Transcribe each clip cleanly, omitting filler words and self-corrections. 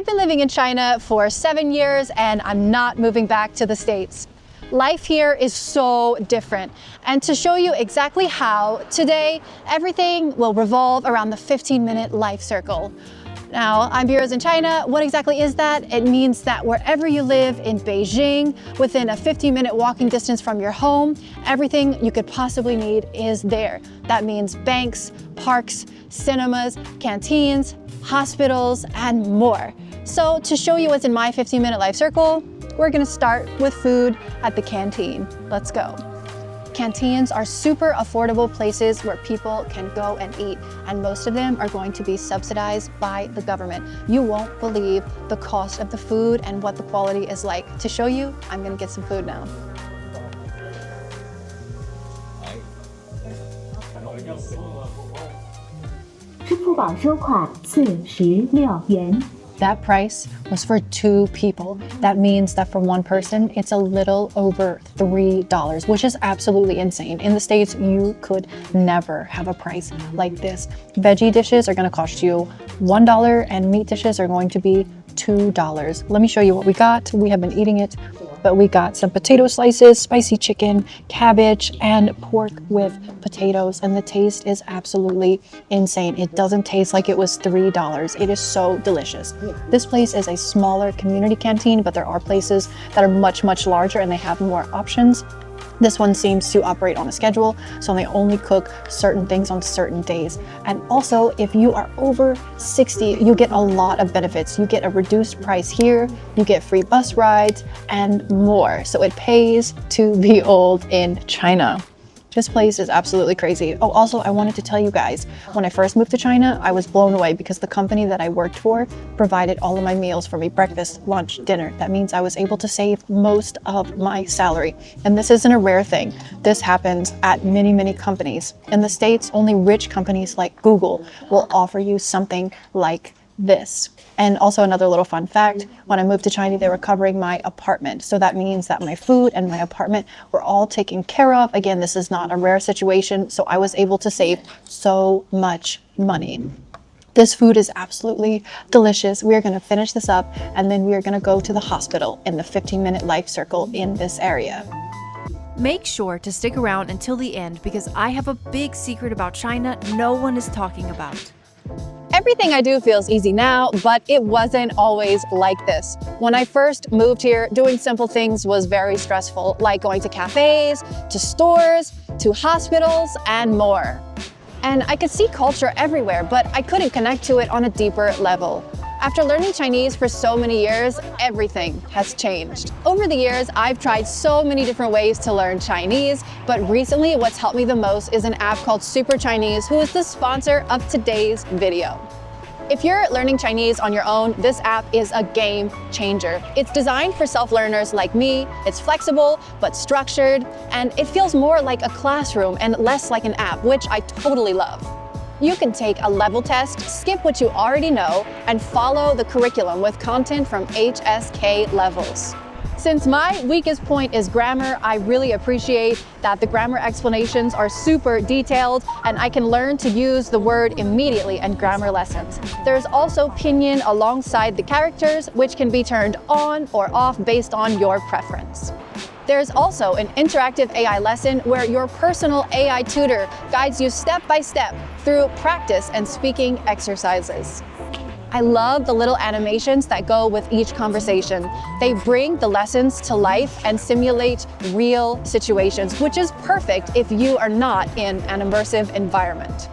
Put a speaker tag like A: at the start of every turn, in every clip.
A: I've been living in China for 7 years and I'm not moving back to the States. Life here is so different. And to show you exactly how, today, everything will revolve around the 15-minute life circle. Now, I'm BeeRose in China. What exactly is that? It means that wherever you live in Beijing, within a 15-minute walking distance from your home, everything you could possibly need is there. That means banks, parks, cinemas, canteens, hospitals, and more. So to show you what's in my 15-minute life circle, we're gonna start with food at the canteen. Let's go. Canteens are super affordable places where people can go and eat, and most of them are going to be subsidized by the government. You won't believe the cost of the food and what the quality is like. To show you, I'm gonna get some food now.
B: 支付宝收款46元。
A: That price was for 2 people. That means that for 1 person, it's a little over $3, which is absolutely insane. In the States, you could never have a price like this. Veggie dishes are gonna cost you $1 and meat dishes are going to be $2. Let me show you what we got. We have been eating it, but we got some potato slices, spicy chicken, cabbage, and pork with potatoes, and the taste is absolutely insane. It doesn't taste like it was $3. It is so delicious. This place is a smaller community canteen, but there are places that are much, much larger and they have more options. This one seems to operate on a schedule, so they only cook certain things on certain days. And also, if you are over 60, you get a lot of benefits. You get a reduced price here, you get free bus rides, and more. So it pays to be old in China. This place is absolutely crazy. Oh, also, I wanted to tell you guys, when I first moved to China, I was blown away because the company that I worked for provided all of my meals for me, breakfast, lunch, dinner. That means I was able to save most of my salary. And this isn't a rare thing. This happens at many, many companies. In the States, only rich companies like Google will offer you something like this. And also another little fun fact, when I moved to China, they were covering my apartment. So that means that my food and my apartment were all taken care of. Again, this is not a rare situation, so I was able to save so much money. This food is absolutely delicious. We are gonna finish this up and then we are gonna go to the hospital in the 15-minute life circle in this area.
C: Make sure to stick around until the end because I have a big secret about China no one is talking about.
A: Everything I do feels easy now, but it wasn't always like this. When I first moved here, doing simple things was very stressful, like going to cafes, to stores, to hospitals, and more. And I could see culture everywhere, but I couldn't connect to it on a deeper level. After learning Chinese for so many years, everything has changed. Over the years, I've tried so many different ways to learn Chinese, but recently what's helped me the most is an app called SuperChinese, who is the sponsor of today's video. If you're learning Chinese on your own, this app is a game changer. It's designed for self-learners like me, it's flexible but structured, and it feels more like a classroom and less like an app, which I totally love. You can take a level test, skip what you already know, and follow the curriculum with content from HSK levels. Since my weakest point is grammar, I really appreciate that the grammar explanations are super detailed and I can learn to use the word immediately in grammar lessons. There's also pinyin alongside the characters, which can be turned on or off based on your preference. There's also an interactive AI lesson where your personal AI tutor guides you step by step through practice and speaking exercises. I love the little animations that go with each conversation. They bring the lessons to life and simulate real situations, which is perfect if you are not in an immersive environment.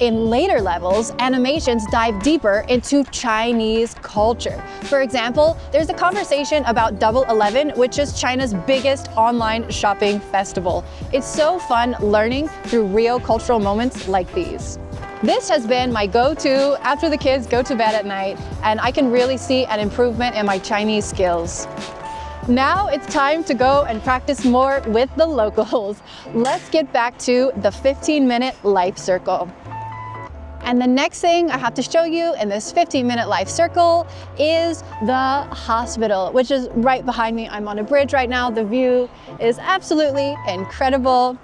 A: In later levels, animations dive deeper into Chinese culture. For example, there's a conversation about Double 11, which is China's biggest online shopping festival. It's so fun learning through real cultural moments like these. This has been my go-to after the kids go to bed at night, and I can really see an improvement in my Chinese skills. Now it's time to go and practice more with the locals. Let's get back to the 15-minute life circle. And the next thing I have to show you in this 15-minute life circle is the hospital, which is right behind me. I'm on a bridge right now. The view is absolutely incredible.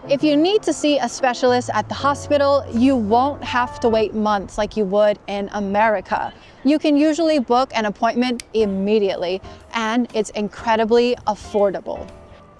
A: If you need to see a specialist at the hospital, you won't have to wait months like you would in America. You can usually book an appointment immediately, and it's incredibly affordable.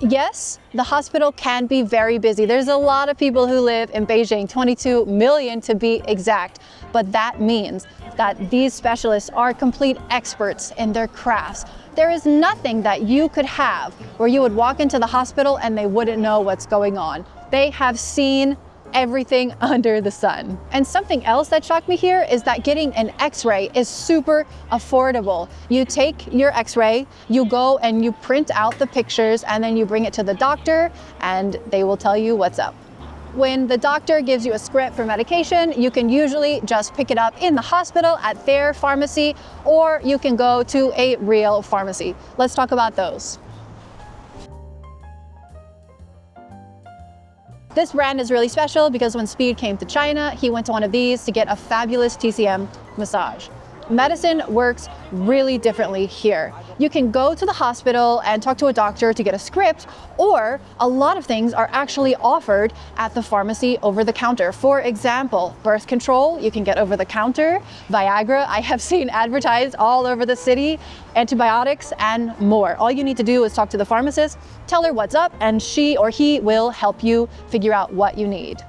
A: Yes, the hospital can be very busy. There's a lot of people who live in Beijing, 22 million to be exact, but that means that these specialists are complete experts in their crafts. There is nothing that you could have where you would walk into the hospital and they wouldn't know what's going on. They have seen everything under the sun. And something else that shocked me here is that getting an x-ray is super affordable. You take your x-ray, you go and you print out the pictures, and then you bring it to the doctor and they will tell you what's up. When the doctor gives you a script for medication, you can usually just pick it up in the hospital at their pharmacy, or you can go to a real pharmacy. Let's talk about those. This brand is really special because when Speed came to China, he went to one of these to get a fabulous TCM massage. Medicine works really differently here. You can go to the hospital and talk to a doctor to get a script, or a lot of things are actually offered at the pharmacy over the counter. For example, birth control, you can get over the counter. Viagra, I have seen advertised all over the city. Antibiotics and more. All you need to do is talk to the pharmacist, tell her what's up, and she or he will help you figure out what you need.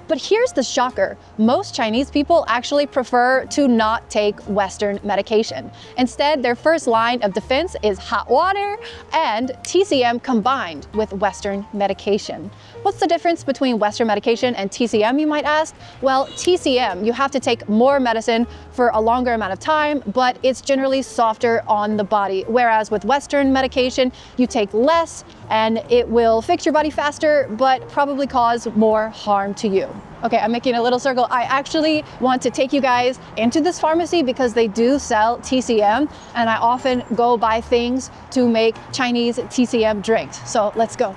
A: But here's the shocker. Most Chinese people actually prefer to not take Western medication. Instead, their first line of defense is hot water and TCM combined with Western medication. What's the difference between Western medication and TCM, you might ask? Well, TCM, you have to take more medicine for a longer amount of time, but it's generally softer on the body. Whereas with Western medication, you take less and it will fix your body faster, but probably cause more harm to you. Okay, I'm making a little circle. I actually want to take you guys into this pharmacy because they do sell TCM, and I often go buy things to make Chinese TCM drinks. So let's go.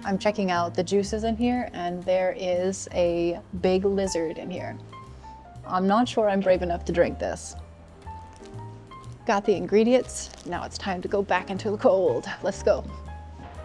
A: I'm checking out the juices in here, and there is a big lizard in here. I'm not sure I'm brave enough to drink this. Got the ingredients. Now it's time to go back into the cold. Let's go.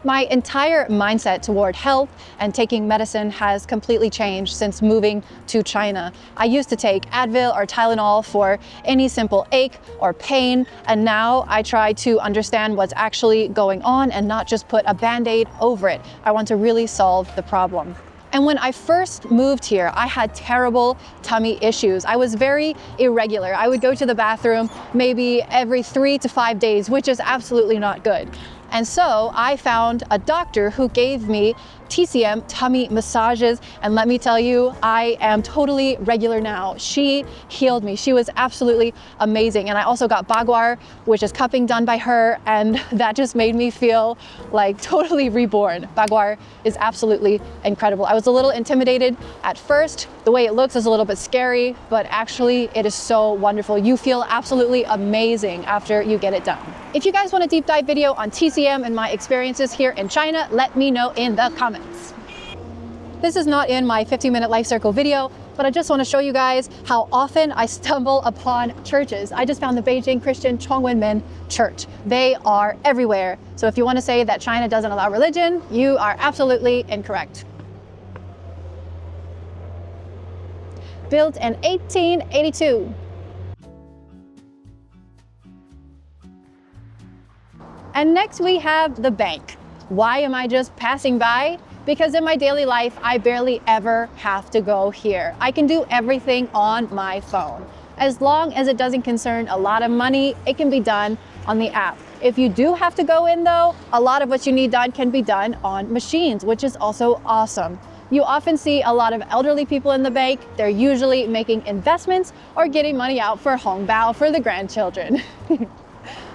A: My entire mindset toward health and taking medicine has completely changed since moving to China. I used to take Advil or Tylenol for any simple ache or pain, and now I try to understand what's actually going on and not just put a Band-Aid over it. I want to really solve the problem. And when I first moved here, I had terrible tummy issues. I was very irregular. I would go to the bathroom maybe every 3 to 5 days, which is absolutely not good. And so I found a doctor who gave me TCM tummy massages, and let me tell you, I am totally regular now. She healed me. She was absolutely amazing. And I also got bagua, which is cupping done by her, and that just made me feel like totally reborn. Bagua is absolutely incredible. I was a little intimidated at first. The way it looks is a little bit scary, but actually it is so wonderful. You feel absolutely amazing after you get it done. If you guys want a deep dive video on TCM and my experiences here in China, let me know in the comments. This is not in my 15-minute life circle video, but I just want to show you guys how often I stumble upon churches. I just found the Beijing Christian Chongwenmen Church. They are everywhere. So if you want to say that China doesn't allow religion, you are absolutely incorrect. Built in 1882. And next we have the bank. Why am I just passing by? Because in my daily life, I barely ever have to go here. I can do everything on my phone. As long as it doesn't concern a lot of money, it can be done on the app. If you do have to go in though, a lot of what you need done can be done on machines, which is also awesome. You often see a lot of elderly people in the bank. They're usually making investments or getting money out for hongbao for the grandchildren.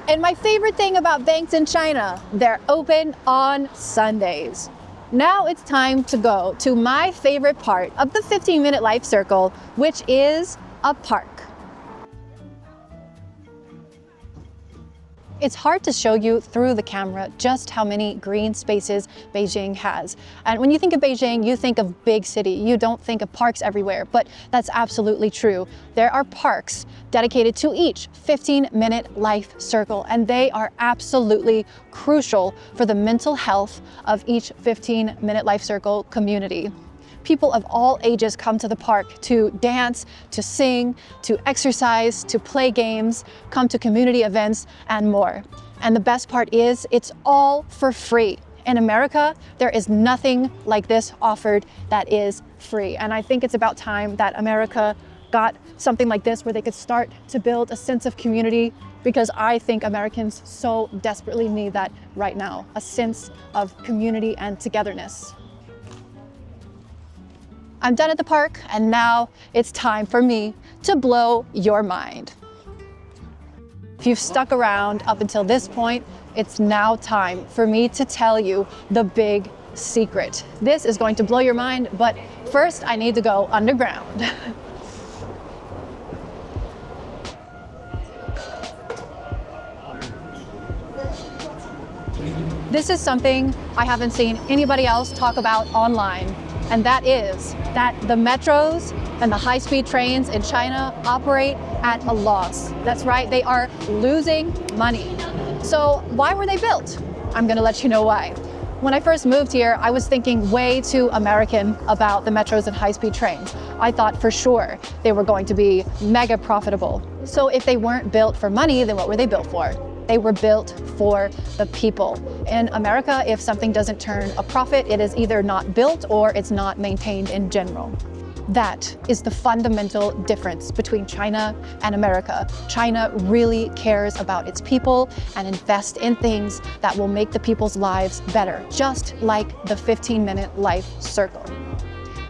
A: And my favorite thing about banks in China, they're open on Sundays. Now it's time to go to my favorite part of the 15-minute life circle, which is a park. It's hard to show you through the camera just how many green spaces Beijing has. And when you think of Beijing, you think of big city. You don't think of parks everywhere, but that's absolutely true. There are parks dedicated to each 15-minute life circle, and they are absolutely crucial for the mental health of each 15-minute life circle community. People of all ages come to the park to dance, to sing, to exercise, to play games, come to community events, and more. And the best part is, it's all for free. In America, there is nothing like this offered that is free. And I think it's about time that America got something like this where they could start to build a sense of community, because I think Americans so desperately need that right now, a sense of community and togetherness. I'm done at the park, and now it's time for me to blow your mind. If you've stuck around up until this point, it's now time for me to tell you the big secret. This is going to blow your mind, but first I need to go underground. This is something I haven't seen anybody else talk about online. And that is that the metros and the high-speed trains in China operate at a loss. That's right, they are losing money. So why were they built? I'm gonna let you know why. When I first moved here, I was thinking way too American about the metros and high-speed trains. I thought for sure they were going to be mega profitable. So if they weren't built for money, then what were they built for? They were built for the people. In America, if something doesn't turn a profit, it is either not built or it's not maintained in general. That is the fundamental difference between China and America. China really cares about its people and invests in things that will make the people's lives better, just like the 15-minute life circle.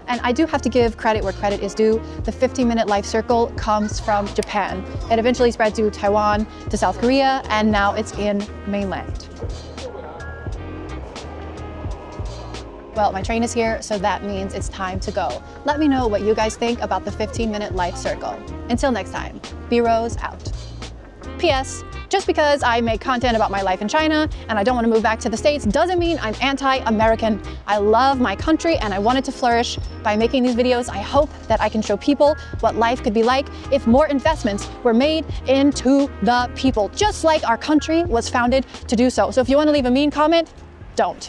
A: And I do have to give credit where credit is due. The 15-minute life circle comes from Japan. It eventually spread to Taiwan, to South Korea, and now it's in mainland. Well, my train is here, so that means it's time to go. Let me know what you guys think about the 15-minute life circle. Until next time, BeeRose out. P.S. Just because I make content about my life in China and I don't want to move back to the States doesn't mean I'm anti-American. I love my country and I want it to flourish. By making these videos, I hope that I can show people what life could be like if more investments were made into the people, just like our country was founded to do so. So if you want to leave a mean comment, don't.